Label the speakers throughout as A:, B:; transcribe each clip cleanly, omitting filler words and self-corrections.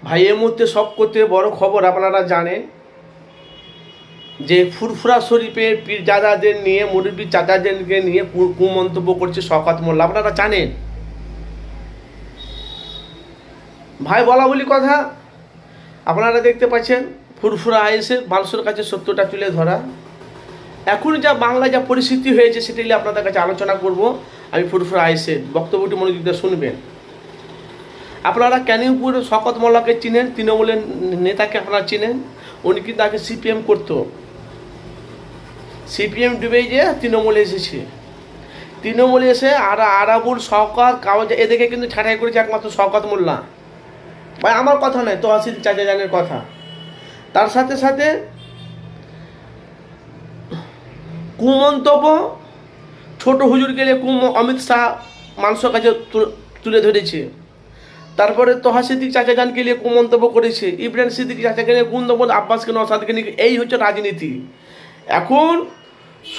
A: ভাই এই মুহূর্তে সবথেকে বড় খবর আপনারা জানেন যে ফুরফুরা শরীফের পীরজাদাদের নিয়ে মুরব্বি চাচাদেরকে নিয়ে কুমন্তব্য করছে শওকত মোল্লা। আপনারা জানেন ভাই, বলা বলি কথা আপনারা দেখতে পাচ্ছেন। ফুরফুরা এসে মানুষের কাছে সত্যটা তুলে ধরা। এখন যা বাংলায় যা পরিস্থিতি হয়েছে সেটা নিয়ে আপনাদের কাছে আলোচনা করব। আমি ফুরফুরা এসে বক্তব্যটি মনোযোগ দিয়ে শুনবেন। আপনারা ক্যানিংপুর শওকত মোল্লাকে চিনেন, তৃণমূলের নেতাকে আপনারা চিনেন। উনি কিন্তু আগে সিপিএম করতো, সিপিএম ডুবে গিয়ে তৃণমূলে এসেছে। তৃণমূলে এসে আরাবুল শওকত কাগজ এদেরকে কিন্তু ছাঁটাই করেছে একমাত্র শওকত মোল্লা। ভাই আমার কথা নয়, তহসিল চাচাজানের কথা। তার সাথে সাথে কুমন্তব্য ছোট হুজুরকে অমিত শাহ মানুষের কাছে তুলে ধরেছে। তারপরে তোহা সিদ্দিক চাচাজানকে নিয়ে কুমন্তব্য করেছে, ইব্রাহিম সিদ্দিক চাচাকে নিয়ে কুমন্তব্য, আব্বাসকে নওশাদকে নিয়ে। এই হচ্ছে রাজনীতি। এখন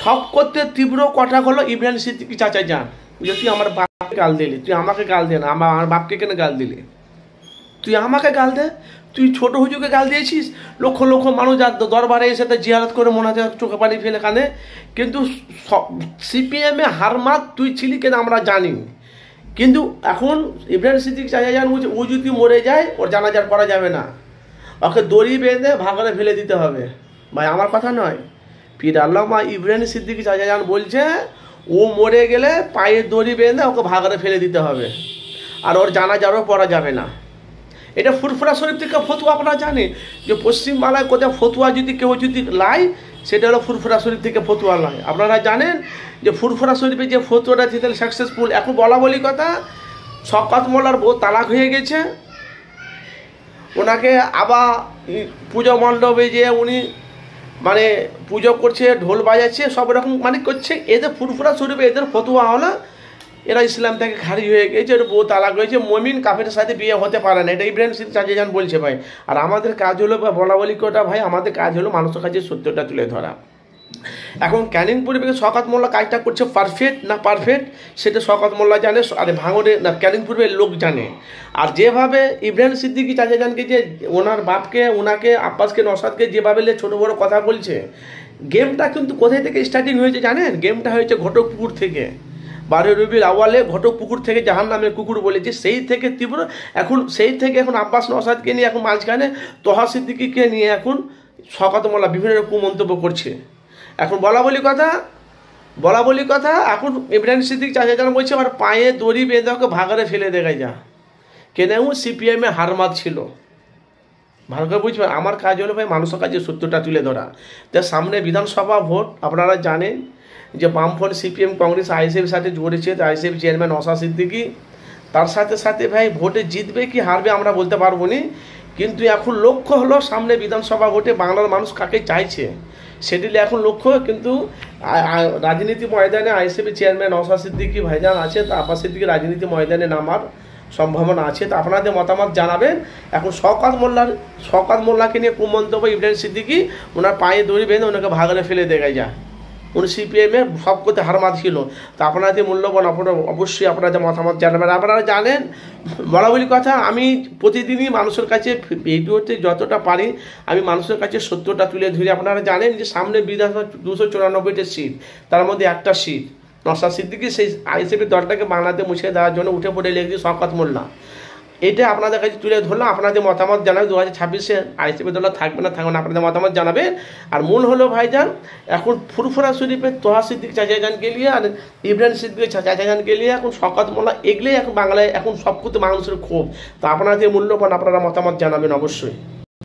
A: সব করতে তীব্র কথা হলো ইব্রাহিম সিদ্দিক চাচাজান, তুই আমার বাপকে গাল দিলি, তুই আমাকে গাল দে না, আমার বাপকে কেন গাল দিলি? তুই আমাকে গাল দে, তুই ছোট হুজুরকে গাল দিয়েছিস। লক্ষ লক্ষ মানুষ যার দরবারে এসে তার জিয়ারত করে মনে হয় চোখে পানি ফেলে কানে। কিন্তু সিপিএমে হারমাত তুই ছিলি কেন আমরা জানি। কিন্তু এখন ইব্রাহিম সিদ্দিক চাচাজান বলছে ও যদি মরে যায় ওর জানাজার করা যাবে না, ওকে দড়ি বেঁধে ভাগরে ফেলে দিতে হবে। ভাই আমার কথা নয়, পীর আল্লামা ইব্রাহিম সিদ্দিক চাচাজান বলছে ও মরে গেলে পায়ে দড়ি বেঁধে ওকে ভাগরে ফেলে দিতে হবে, আর ওর জানাজারও পড়া যাবে না। এটা ফুরফুরা শরীফ থেকে ফতুয়া। আপনারা জানেন যে পশ্চিমবাংলায় কোথাও ফতুয়া যদি কেউ যদি লাই সেটা হলো ফুরফুরা শরীফ থেকে ফতুয়া লাই। আপনারা জানেন যে ফুরফুরা শরীফে যে ফতুয়াটা দিতে সাকসেসফুল। এখন বলা বলি কথা, শওকত মোল্লার বউ তালাক হয়ে গেছে, ওনাকে আবার পুজো মণ্ডপে যে উনি মানে পুজো করছে, ঢোল বাজাচ্ছে, সব রকম মানে করছে। এদের ফুরফুরা শরীফে এদের ফতুয়া হলো এরা ইসলাম থেকে খারিজ হয়ে গেছে, এর বউ তালাক হয়েছে, মমিন কাফেরের সাথে বিয়ে হতে পারে না। এটা ইব্রাহিম সিদ্দিক চাচাজান বলছে ভাই। আর আমাদের কাজ হলো বলা বলি কটা ভাই, আমাদের কাজ হলো মানুষের কাছে সত্যটা তুলে ধরা। এখন ক্যানিংপুরে শওকত মোল্লা কাজটা করছে পারফেক্ট না পারফেক্ট সেটা শওকত মোল্লা জানে, আর ভাঙড়ে না ক্যানিংপুরের লোক জানে। আর যেভাবে ইব্রাহিম সিদ্দিক চাচাজানকে যে ওনার বাপকে, ওনাকে আব্বাসকে নওশাদকে যেভাবে ছোটো বড়ো কথা বলছে, গেমটা কিন্তু কোথায় থেকে স্টার্টিং হয়েছে জানেন? গেমটা হয়েছে ঘটকপুকুর থেকে। 12 রবিউল আউয়ালে ঘটকপুকুর থেকে জাহান নামের কুকুর বলেছে, সেই থেকে তীব্র। এখন সেই থেকে এখন আব্বাস নওশাদকে নিয়ে এখন মাঝখানে তোহা সিদ্দিকীকে নিয়ে এখন শওকত মোল্লা বিভিন্ন রকম মন্তব্য করছে। এখন বলা বলি কথা এখন ইব্রাহিম সিদ্দিক চাচাজান বলছে আমার পায়ে দড়ি বেঁধে ওকে ভাগারে ফেলে দেখাই যা। কেন সিপিএমে হারমাত ছিল। ভালো করে বুঝবে, আমার কাজ হলো ভাই মানুষের কাছে সত্যটা তুলে ধরা। তার সামনে বিধানসভা ভোট। আপনারা জানেন যে বামফ্রন্ট, সিপিএম, কংগ্রেস, আইএসএফের সাথে জড়েছে। আইএসএফ চেয়ারম্যান নওশাদ সিদ্দিকী, তার সাথে সাথে ভাই ভোটে জিতবে কি হারবে আমরা বলতে পারবো না। কিন্তু এখন লক্ষ্য হলো সামনে বিধানসভা ভোটে বাংলার মানুষ কাকে চাইছে সেটি এখন লক্ষ্য। কিন্তু রাজনীতি ময়দানে আইএসএফের চেয়ারম্যান নওশাদ সিদ্দিকী ভাইজান আছে, তা আব্বাস সিদ্দিকী রাজনীতি ময়দানে নামার সম্ভাবনা আছে। তো আপনাদের মতামত জানাবেন। এখন শওকত মোল্লাকে নিয়ে কুমন্তব্য ইব্রাহিম সিদ্দিকী, ওনার পায়ে দড়ি বেঁধে ওনাকে ভাগলে ফেলে দেখায় যায়। উনি সিপিএমে সব করতে হারমাত ছিল। তো আপনাদের মূল্যবান আপনারা অবশ্যই আপনাদের মতামত জানাবেন। আপনারা জানেন বলা বলি কথা, আমি প্রতিদিনই মানুষের কাছে ভিডিওতে যতটা পারি আমি মানুষের কাছে সত্যটা তুলে ধরি। আপনারা জানেন যে সামনে বিধানসভা 294টা সিট, তার মধ্যে একটা সিট নওশাদ সিদ্দিকী সেই আইএসএফের দলটাকে বাংলাতে মুছে দেওয়ার জন্য উঠে পড়ে লেগেছে শওকত মোল্লা। এটা আপনাদের কাছে তুলে ধরলাম। আপনাদের মতামত জানাবেন 2026-এ আইএসএফের দল থাকবে না থাকবে না, আপনাদের মতামত জানাবেন। আর মূল হলো ভাইজান এখন ফুরফুরা শরীফের তোহা সিদ্দিক চাচাজানকে নিয়ে আর ইব্রাহিম সিদ্দিক চাচাজানকে নিয়ে এখন শওকত মোল্লা এগলে এখন বাংলায় এখন সব কিছু মানুষের ক্ষোভ। তো আপনাদের মূল্যবান আপনারা মতামত জানাবেন অবশ্যই।